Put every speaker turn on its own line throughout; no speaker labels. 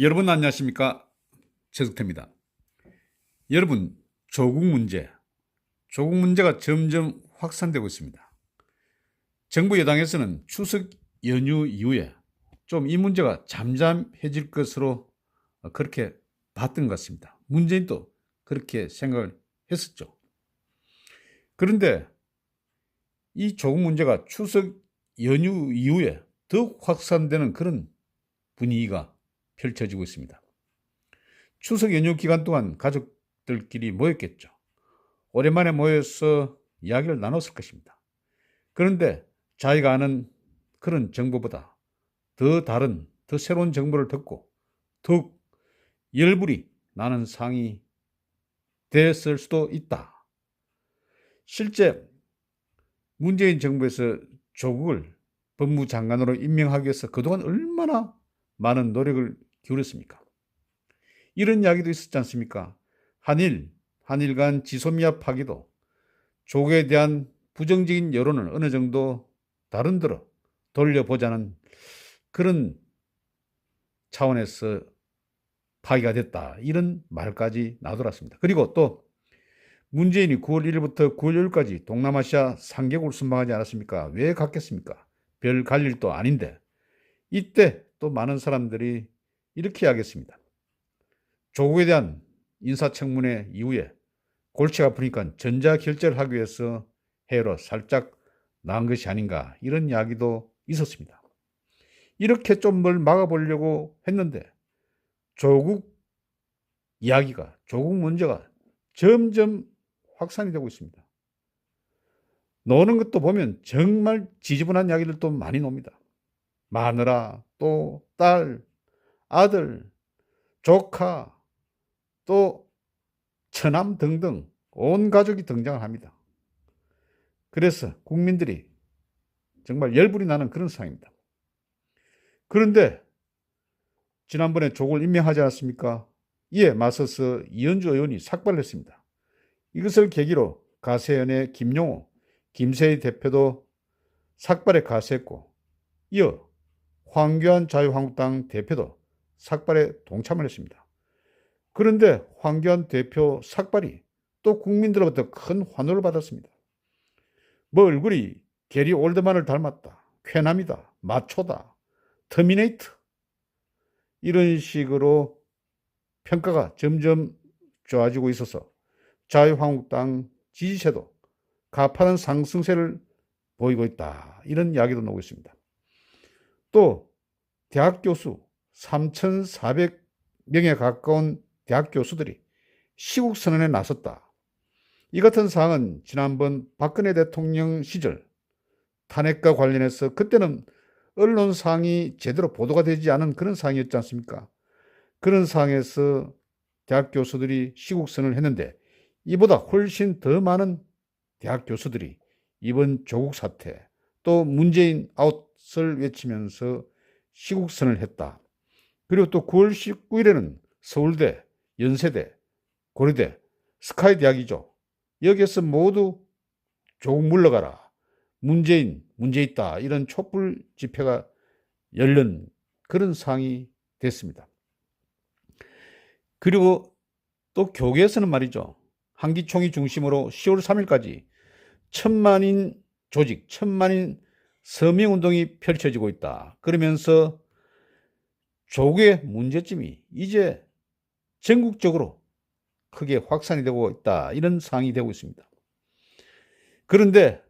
여러분 안녕하십니까? 최석태입니다. 여러분, 조국 문제가 점점 확산되고 있습니다. 정부 여당에서는 추석 연휴 이후에 좀 이 문제가 잠잠해질 것으로 그렇게 봤던 것 같습니다. 문재인도 그렇게 생각을 했었죠. 그런데 이 조국 문제가 추석 연휴 이후에 더욱 확산되는 그런 분위기가 펼쳐지고 있습니다. 추석 연휴 기간 동안 가족들끼리 모였겠죠. 오랜만에 모여서 이야기를 나눴을 것입니다. 그런데 자기가 아는 그런 정보보다 더 다른, 더 새로운 정보를 듣고 더욱 열불이 나는 상황이 됐을 수도 있다. 실제 문재인 정부에서 조국을 법무장관으로 임명하기 위해서 그동안 얼마나 많은 노력을 기울였습니까? 이런 이야기도 있었지 않습니까? 한일 간 지소미아 파기도 조국에 대한 부정적인 여론을 어느 정도 다른데로 돌려보자는 그런 차원에서 파기가 됐다. 이런 말까지 나돌았습니다. 그리고 또 문재인이 9월 1일부터 9월 10일까지 동남아시아 3개국을 순방하지 않았습니까? 왜 갔겠습니까? 별 갈 일도 아닌데. 이때 또 많은 사람들이 이렇게 이야기했습니다. 조국에 대한 인사청문회 이후에 골치가 아프니까 전자결제를 하기 위해서 해외로 살짝 나간 것이 아닌가, 이런 이야기도 있었습니다. 이렇게 좀 뭘 막아보려고 했는데 조국 이야기가, 조국 문제가 점점 확산이 되고 있습니다. 노는 것도 보면 정말 지저분한 이야기들도 많이 놉니다. 마누라, 또 딸, 아들, 조카, 또 처남 등등 온 가족이 등장을 합니다. 그래서 국민들이 정말 열불이 나는 그런 상황입니다. 그런데 지난번에 조국을 임명하지 않았습니까? 이에 맞서서 이현주 의원이 삭발을 했습니다. 이것을 계기로 가세연의 김용호, 김세희 대표도 삭발에 가세했고, 이어 황교안 자유한국당 대표도 삭발에 동참을 했습니다. 그런데 황교안 대표 삭발이 또 국민들로부터 큰 환호를 받았습니다. 뭐 얼굴이 게리 올드만을 닮았다, 쾌남이다, 마초다, 터미네이터, 이런 식으로 평가가 점점 좋아지고 있어서 자유한국당 지지세도 가파른 상승세를 보이고 있다, 이런 이야기도 나오고 있습니다. 또 대학 교수 3,400명에 가까운 대학 교수들이 시국선언에 나섰다. 이 같은 사항은 지난번 박근혜 대통령 시절 탄핵과 관련해서 그때는 언론상이 제대로 보도가 되지 않은 그런 상황이었지 않습니까? 그런 상황에서 대학 교수들이 시국선언을 했는데 이보다 훨씬 더 많은 대학 교수들이 이번 조국 사태, 또 문재인 아웃을 외치면서 시국선언을 했다. 그리고 또 9월 19일에는 서울대, 연세대, 고려대, 스카이 대학이죠. 여기에서 모두 조국 물러가라, 문재인 문제 있다, 이런 촛불 집회가 열린 그런 상황이 됐습니다. 그리고 또 교계에서는 말이죠, 한기총이 중심으로 10월 3일까지 1,000만인 조직, 1,000만인 서명운동이 펼쳐지고 있다. 그러면서 조국의 문제점이 이제 전국적으로 크게 확산이 되고 있다, 이런 상황이 되고 있습니다. 그런데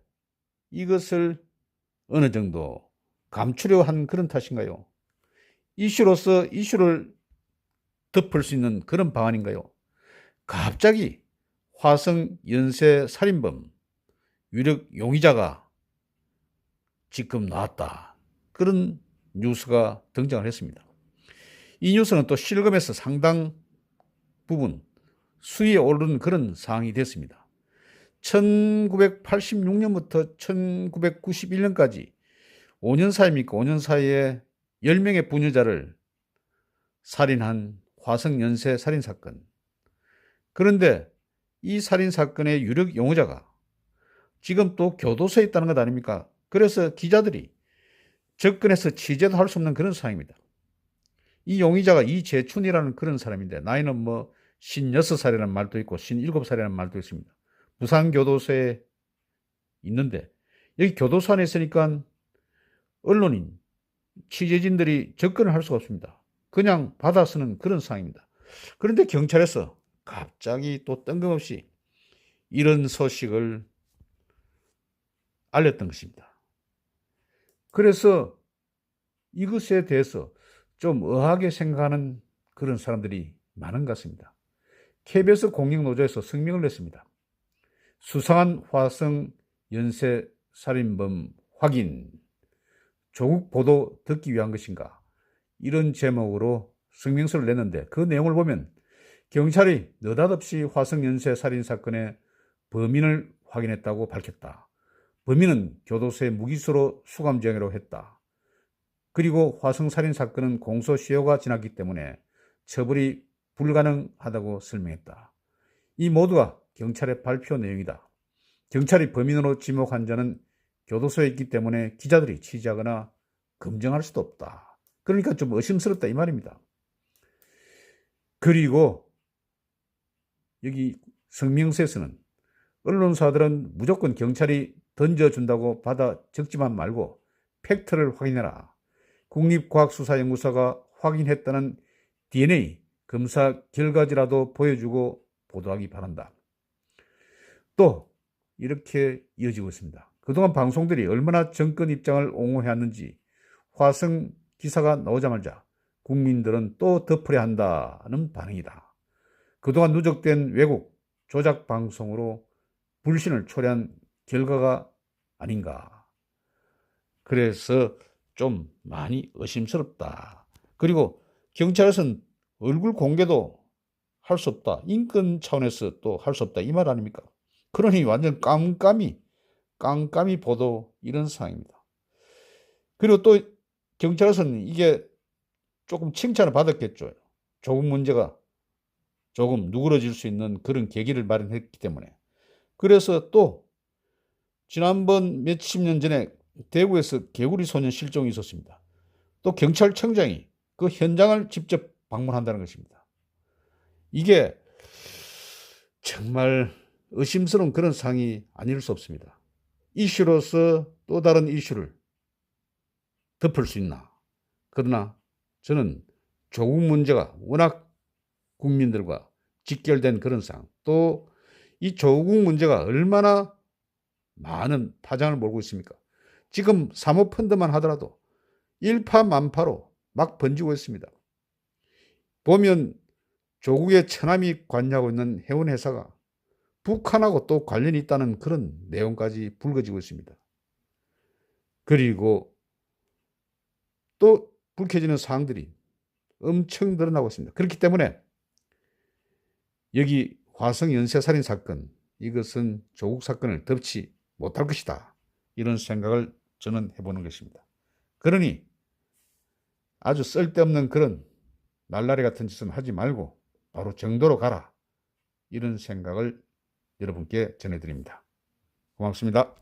이것을 어느 정도 감추려 한 그런 탓인가요? 이슈로서 이슈를 덮을 수 있는 그런 방안인가요? 갑자기 화성 연쇄 살인범 유력 용의자가 지금 나왔다, 그런 뉴스가 등장을 했습니다. 이 뉴스는 또 실검에서 상당 부분 수위에 오른 그런 상황이 됐습니다. 1986년부터 1991년까지 5년 사이입니까? 5년 사이에 10명의 부녀자를 살인한 화성 연쇄 살인 사건. 그런데 이 살인 사건의 유력 용의자가 지금 또 교도소에 있다는 것 아닙니까? 그래서 기자들이 접근해서 취재도 할 수 없는 그런 상황입니다. 이 용의자가 이재춘이라는 그런 사람인데 나이는 뭐 56살이라는 말도 있고 57살이라는 말도 있습니다. 부산교도소에 있는데 여기 교도소 안에 있으니까 언론인, 취재진들이 접근을 할 수가 없습니다. 그냥 받아 쓰는 그런 상황입니다. 그런데 경찰에서 갑자기 또 뜬금없이 이런 소식을 알렸던 것입니다. 그래서 이것에 대해서 좀 의아하게 생각하는 그런 사람들이 많은 것 같습니다. KBS 공익노조에서 성명을 냈습니다. 수상한 화성 연쇄 살인범 확인, 조국 보도 듣기 위한 것인가, 이런 제목으로 성명서를 냈는데 그 내용을 보면 경찰이 느닷없이 화성 연쇄 살인 사건의 범인을 확인했다고 밝혔다. 범인은 교도소에 무기수로 수감정이라고 했다. 그리고 화성 살인 사건은 공소시효가 지났기 때문에 처벌이 불가능하다고 설명했다. 이 모두가 경찰의 발표 내용이다. 경찰이 범인으로 지목한 자는 교도소에 있기 때문에 기자들이 취재하거나 검증할 수도 없다. 그러니까 좀 의심스럽다 이 말입니다. 그리고 여기 성명서에서는 언론사들은 무조건 경찰이 던져준다고 받아 적지만 말고 팩트를 확인해라. 국립과학수사연구소가 확인했다는 DNA 검사 결과지라도 보여주고 보도하기 바란다. 또 이렇게 이어지고 있습니다. 그동안 방송들이 얼마나 정권 입장을 옹호해왔는지 화성 기사가 나오자마자 국민들은 또 덮으려 한다는 반응이다. 그동안 누적된 왜곡, 조작 방송으로 불신을 초래한 결과가 아닌가. 그래서 좀 많이 의심스럽다. 그리고 경찰에서는 얼굴 공개도 할 수 없다. 인권 차원에서 또 할 수 없다. 이 말 아닙니까? 그러니 완전 깜깜이 보도 이런 상황입니다. 그리고 또 경찰에서는 이게 조금 칭찬을 받았겠죠. 조국 문제가 조금 누그러질 수 있는 그런 계기를 마련했기 때문에. 그래서 또 지난번 몇십 년 전에 대구에서 개구리 소년 실종이 있었습니다. 또 경찰청장이 그 현장을 직접 방문한다는 것입니다. 이게 정말 의심스러운 그런 상황이 아닐 수 없습니다. 이슈로서 또 다른 이슈를 덮을 수 있나? 그러나 저는 조국 문제가 워낙 국민들과 직결된 그런 상황, 또 이 조국 문제가 얼마나 많은 파장을 몰고 있습니까? 지금 사모펀드만 하더라도 일파만파로 막 번지고 있습니다. 보면 조국의 처남이 관여하고 있는 해운회사가 북한하고 또 관련이 있다는 그런 내용까지 불거지고 있습니다. 그리고 또 불쾌해지는 사항들이 엄청 늘어나고 있습니다. 그렇기 때문에 여기 화성 연쇄살인 사건, 이것은 조국 사건을 덮지 못할 것이다. 이런 생각을 저는 해보는 것입니다. 그러니 아주 쓸데없는 그런 날라리 같은 짓은 하지 말고 바로 정도로 가라. 이런 생각을 여러분께 전해드립니다. 고맙습니다.